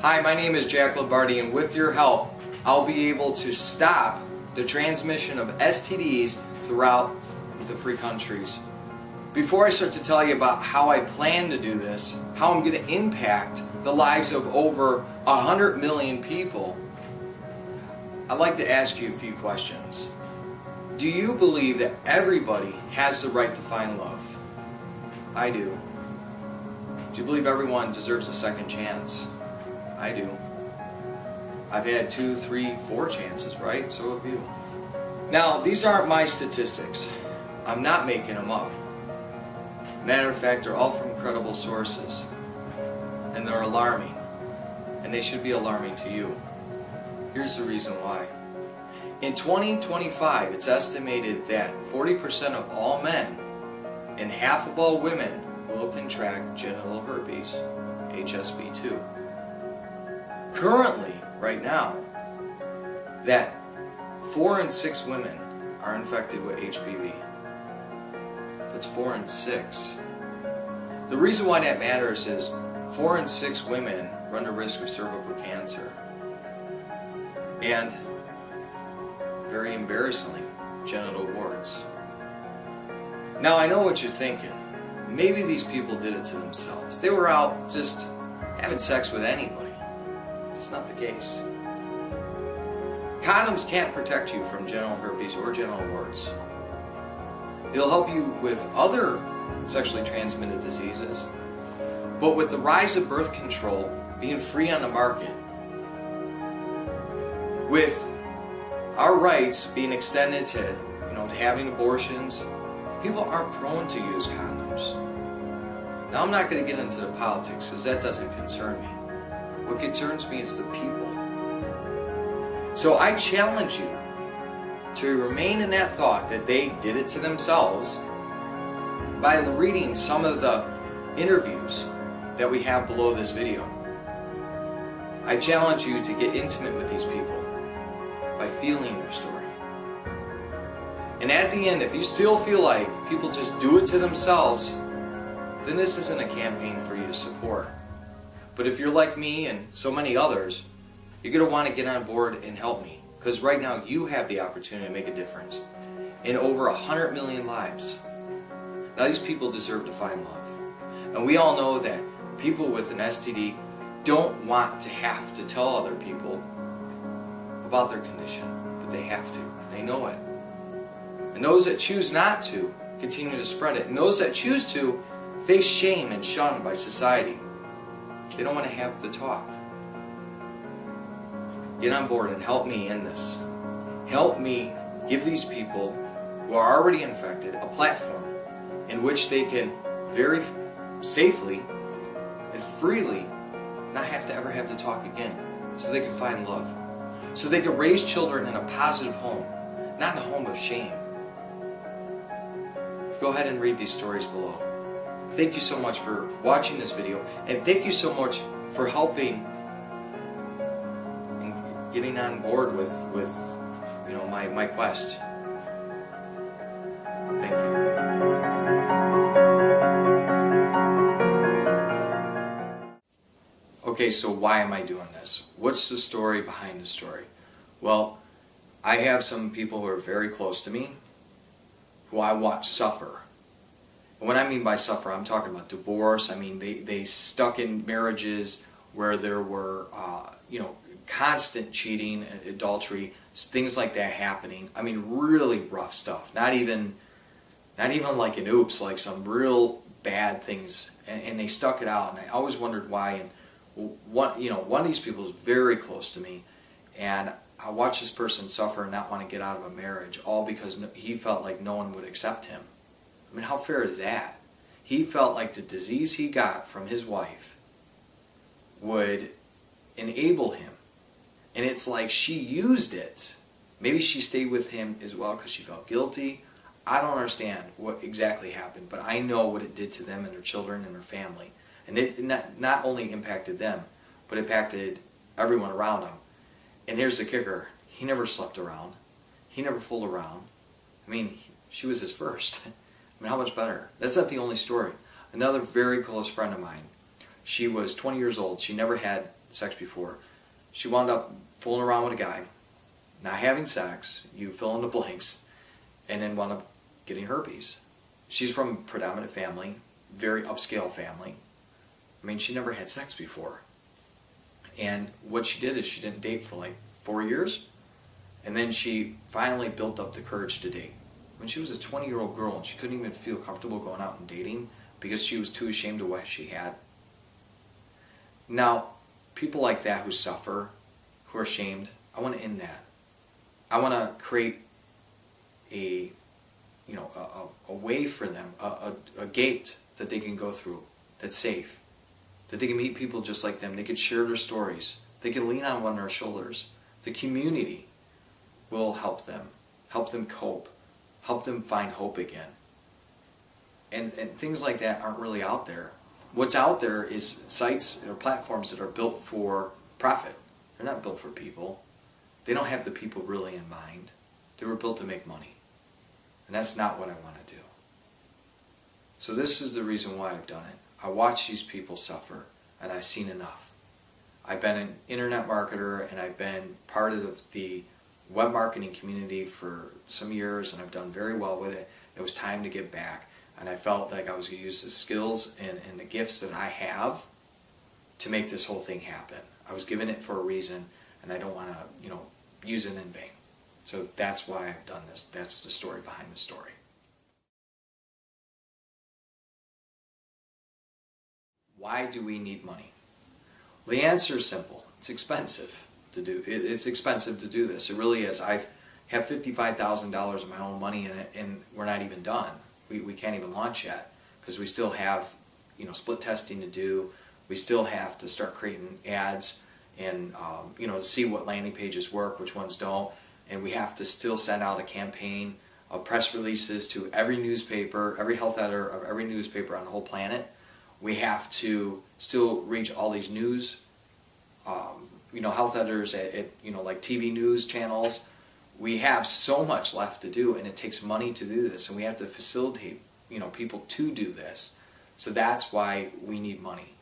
Hi, my name is Jack Lombardi, and with your help, I'll be able to stop the transmission of STDs throughout the free countries. Before I start to tell you about how I plan to do this, how I'm going to impact the lives of over 100 million people, I'd like to ask you a few questions. Do you believe that everybody has the right to find love? I do. Do you believe everyone deserves a second chance? I do. I've had 2, 3, 4 chances, right? So have you. Now, these aren't my statistics. I'm not making them up. Matter of fact, they're all from credible sources. And they're alarming. And they should be alarming to you. Here's the reason why. In 2025, it's estimated that 40% of all men and half of all women will contract genital herpes, HSV2. Currently, right now, that 4 in 6 women are infected with HPV. That's 4 in 6. The reason why that matters is 4 in 6 women run the risk of cervical cancer. And, very embarrassingly, genital warts. Now I know what you're thinking. Maybe these people did it to themselves. They were out just having sex with anybody. That's not the case. Condoms can't protect you from genital herpes or genital warts. It'll help you with other sexually transmitted diseases. But with the rise of birth control being free on the market, with our rights being extended to, having abortions, people aren't prone to use condoms. Now, I'm not going to get into the politics because that doesn't concern me. What concerns me is the people. So I challenge you to remain in that thought that they did it to themselves by reading some of the interviews that we have below this video. I challenge you to get intimate with these people by feeling their story. And at the end, if you still feel like people just do it to themselves, then this isn't a campaign for you to support. But if you're like me and so many others, you're going to want to get on board and help me. Because right now you have the opportunity to make a difference in over 100 million lives. Now these people deserve to find love. And we all know that people with an STD don't want to have to tell other people about their condition. But they have to. They know it. And those that choose not to continue to spread it. And those that choose to face shame and shunned by society. They don't want to have the talk. Get on board and help me in this. Help me give these people who are already infected a platform in which they can very safely and freely not have to ever have to talk again, so they can find love. So they can raise children in a positive home, not in a home of shame. Go ahead and read these stories below. Thank you so much for watching this video, and thank you so much for helping and getting on board with my quest. Thank you. Okay, so why am I doing this? What's the story behind the story? Well, I have some people who are very close to me who I watch suffer. And what I mean by suffer, I'm talking about divorce. I mean, they stuck in marriages where there were, constant cheating, adultery, things like that happening. I mean, really rough stuff. Not even like an oops, like some real bad things. And they stuck it out, and I always wondered why. And one of these people is very close to me, and I watched this person suffer and not want to get out of a marriage, all because he felt like no one would accept him. I mean, how fair is that? He felt like the disease he got from his wife would enable him. And it's like she used it. Maybe she stayed with him as well because she felt guilty. I don't understand what exactly happened, but I know what it did to them and their children and their family. And it not only impacted them, but impacted everyone around them. And here's the kicker. He never slept around. He never fooled around. I mean, she was his first. I mean, how much better? That's not the only story. Another very close friend of mine, she was 20 years old. She never had sex before. She wound up fooling around with a guy, not having sex, you fill in the blanks, and then wound up getting herpes. She's from a predominant family, very upscale family. I mean, she never had sex before. And what she did is she didn't date for like 4 years, and then she finally built up the courage to date. When she was a 20-year-old girl and she couldn't even feel comfortable going out and dating because she was too ashamed of what she had. Now, people like that who suffer, who are ashamed, I want to end that. I want to create a way for them, a gate that they can go through that's safe, that they can meet people just like them. They could share their stories. They can lean on one another's shoulders. The community will help them cope, help them find hope again. And things like that aren't really out there. What's out there is sites or platforms that are built for profit. They're not built for people. They don't have the people really in mind. They were built to make money. And that's not what I want to do. So this is the reason why I've done it. I watch these people suffer, and I've seen enough. I've been an internet marketer, and I've been part of the web marketing community for some years, and I've done very well with it. It was time to give back, and I felt like I was going to use the skills and the gifts that I have to make this whole thing happen. I was given it for a reason, and I don't want to, use it in vain. So that's why I've done this. That's the story behind the story. Why do we need money? Well, the answer is simple. It's expensive to do. It's expensive to do this. It really is. I have $55,000 of my own money in it, and we're not even done. We can't even launch yet because we still have split testing to do. We still have to start creating ads and to see what landing pages work, which ones don't, and we have to still send out a campaign of press releases to every newspaper, every health editor of every newspaper on the whole planet. We have to still reach all these news, health editors at like TV news channels. We have so much left to do, and it takes money to do this, and we have to facilitate, people to do this. So that's why we need money.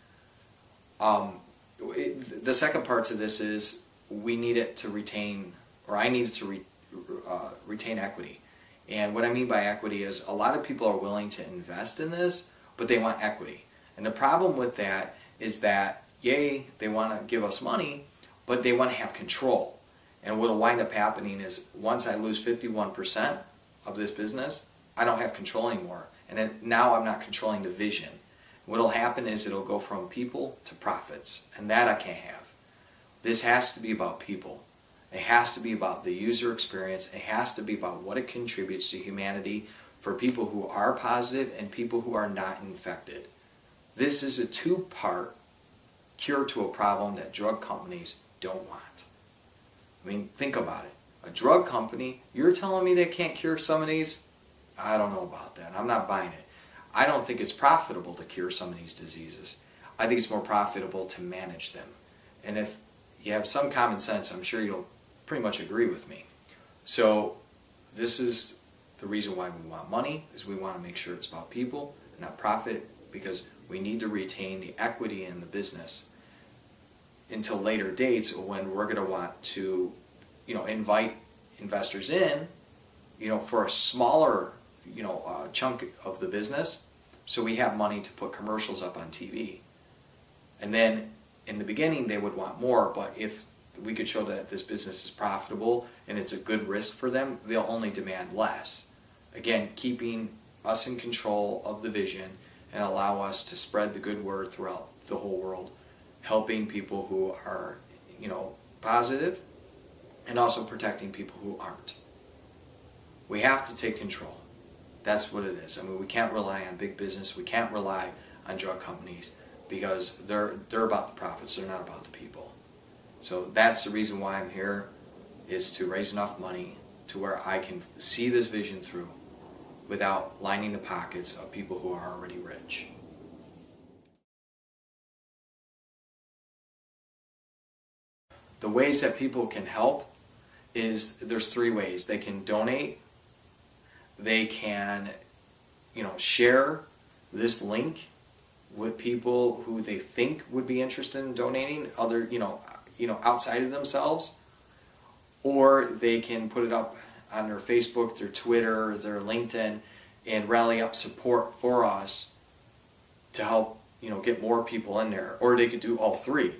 The second part to this is we need it to retain, or I needed to retain equity. And what I mean by equity is a lot of people are willing to invest in this, but they want equity. And the problem with that is that, yay, they want to give us money, but they want to have control. And what will wind up happening is once I lose 51% of this business, I don't have control anymore. And then now I'm not controlling the vision. What will happen is it'll go from people to profits, and that I can't have. This has to be about people. It has to be about the user experience. It has to be about what it contributes to humanity for people who are positive and people who are not infected. This is a two-part cure to a problem that drug companies don't want. I mean, think about it. A drug company, you're telling me they can't cure some of these? I don't know about that. I'm not buying it. I don't think it's profitable to cure some of these diseases. I think it's more profitable to manage them. And if you have some common sense, I'm sure you'll pretty much agree with me. So this is the reason why we want money, is we want to make sure it's about people and not profit, because we need to retain the equity in the business until later dates when we're going to want to, invite investors in, for a smaller, chunk of the business, so we have money to put commercials up on TV. And then in the beginning they would want more, but if we could show that this business is profitable and it's a good risk for them, they'll only demand less. Again, keeping us in control of the vision and allow us to spread the good word throughout the whole world, helping people who are, positive, and also protecting people who aren't. We have to take control. That's what it is. I mean, we can't rely on big business. We can't rely on drug companies because they're about the profits. They're not about the people. So that's the reason why I'm here, is to raise enough money to where I can see this vision through without lining the pockets of people who are already rich. The ways that people can help is, there's three ways. They can donate, they can share this link with people who they think would be interested in donating, other, outside of themselves, or they can put it up on their Facebook, their Twitter, their LinkedIn, and rally up support for us to help, get more people in there. Or they could do all three.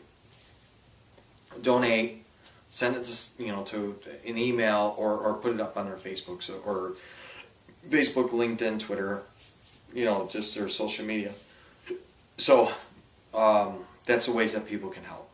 Donate, send it to, to an email, or put it up on their Facebook, or Facebook, LinkedIn, Twitter, just their social media. So that's the ways that people can help.